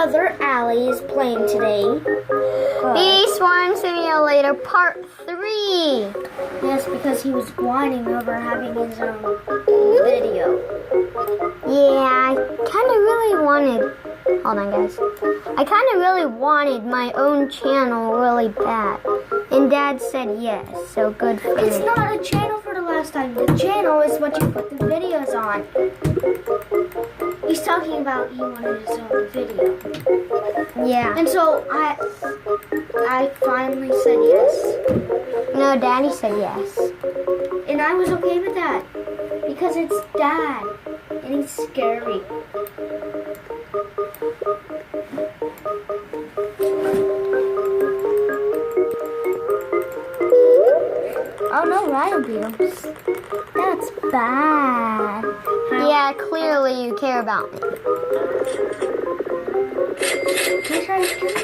brother, Allie, is playing today. The Swarm Simulator Part 3. Yes, because he was whining over having his own video. Yeah, I kind of really wanted... Hold on, guys. I kind of really wanted my own channel really bad. And Dad said yes, so good for me. It's not a channel for the last time. The channel is what you put the videos on. He's talking about he wanted his own video. Yeah. And so I finally said yes. No, Daddy said yes. And I was okay with that. Because it's Dad. And he's scary. Oh no, Ryan Beatles. That's bad. Yeah, clearly you care about me. Yes, I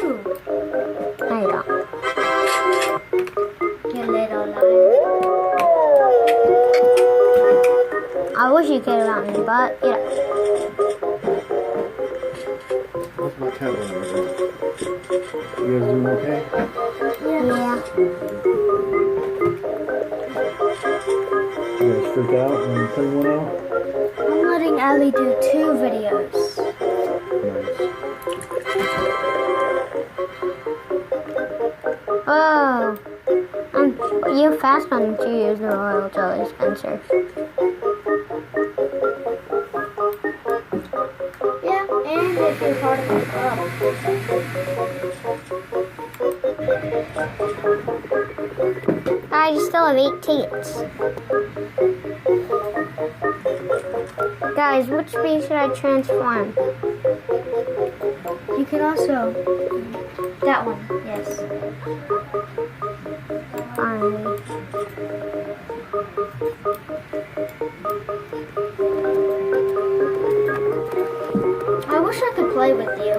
do. No, you don't. You little liar. I wish you cared about me, but, you know. What's my cat over there? You guys doing okay? Yeah. You guys freak out when you clean one out? I'm letting Allie do 2 videos. Nice. Oh. You fast one to use the Royal Jelly Spencer. Yeah, and if you're part of the club. I still have 8 tickets. Guys, which bee should I transform? You can also... That one, yes. Fine. I wish I could play with you.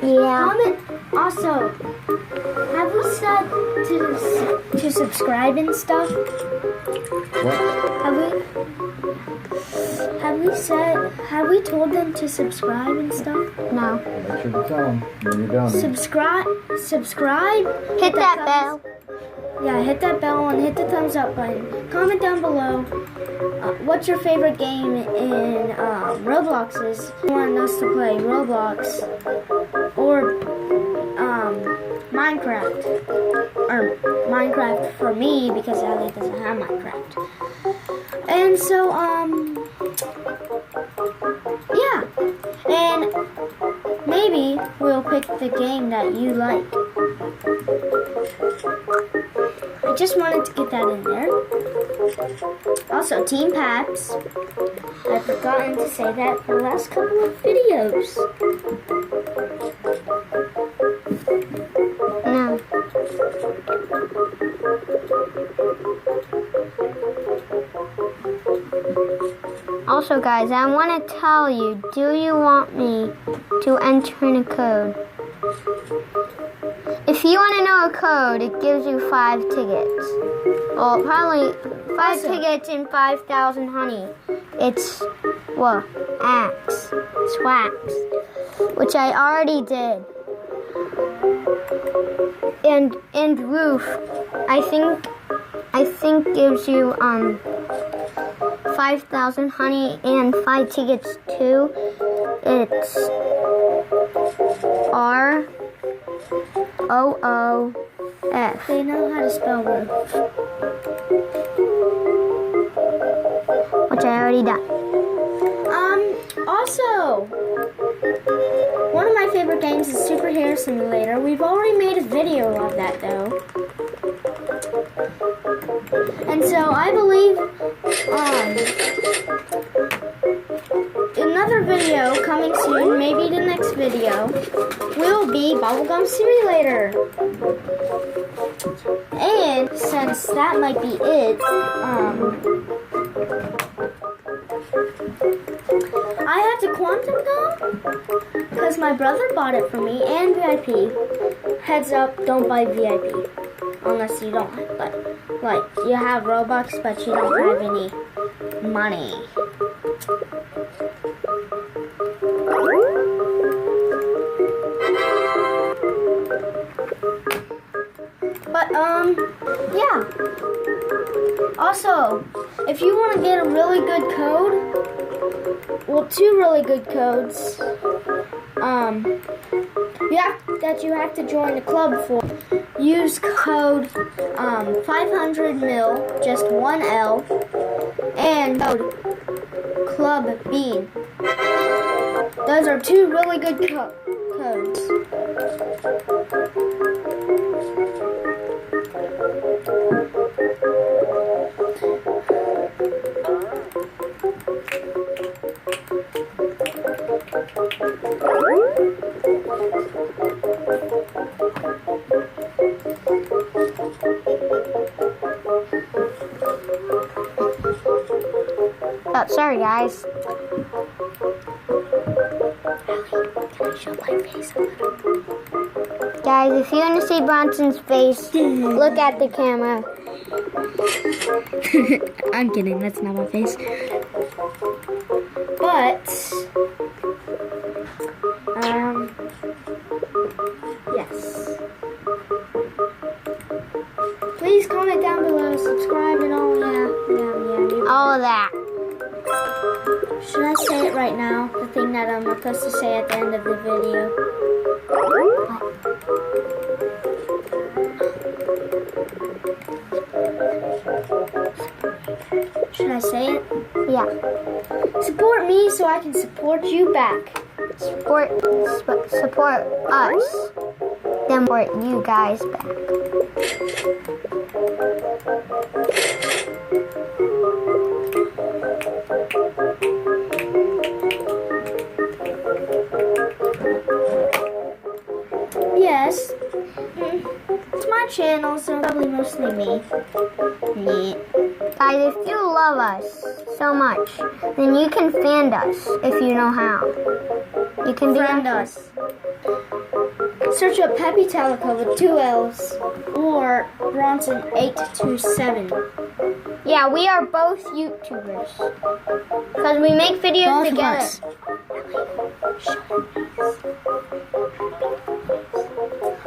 Yeah. Comment also, have we said to subscribe and stuff? What? Have we told them to subscribe and stuff? No. Make sure to tell them when you're done. Subscribe. Hit that bell. Yeah, hit that bell and hit the thumbs up button. Comment down below what's your favorite game in Roblox is. You want us to play Roblox or Minecraft. Or Minecraft for me because Allie doesn't have Minecraft. And so, yeah. And maybe we'll pick the game that you like. I just wanted to get that in there. Also, Team Paps. I've forgotten to say that for the last couple of videos. No. Also, guys, I want to tell you, do you want me to enter in a code? If you want to know a code, it gives you 5 tickets. Well, probably 5 tickets and 5,000 honey. It's, well, Axe, Swax, which I already did. And Roof, I think gives you 5,000 honey and 5 tickets too. It's ROOF. They know how to spell Roof. Which I already done. Also, one of my favorite games is Superhero Simulator. We've already made a video of that though. And so I believe another video coming soon, maybe the next video, will be Bubblegum Simulator. And since that might be it, I have the Quantum Dome because my brother bought it for me and VIP. Heads up, don't buy VIP unless you don't. But like you have Robux, but you don't have any money. Also, if you want to get a really good code, well, 2 really good codes, you have to join the club for. Use code 500mil, just 1L, and code Club Bean. Those are 2 really good codes. Oh, sorry guys. Can I show my face a little? Guys, if you want to see Bronson's face, look at the camera. I'm kidding, that's not my face. But, yes. Please comment down below, subscribe and all, yeah. All of that. Should I say it right now? The thing that I'm supposed to say at the end of the video. Should I say it? Yeah. Support me so I can support you back. Support us. Then support you guys back. Yes. It's my channel, so probably mostly me. Neat. Guys, if you love us so much, then you can fan us if you know how. You can be Friend us. Search up Peppy Teleco with 2 L's or Bronson827. Yeah, we are both YouTubers. Because we make videos Both of together. us.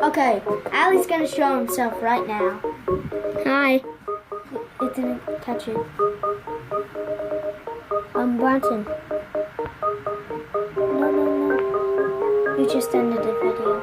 Okay, Allie's gonna show himself right now. Hi, It didn't catch it. I'm Bronson. No. You just ended the video.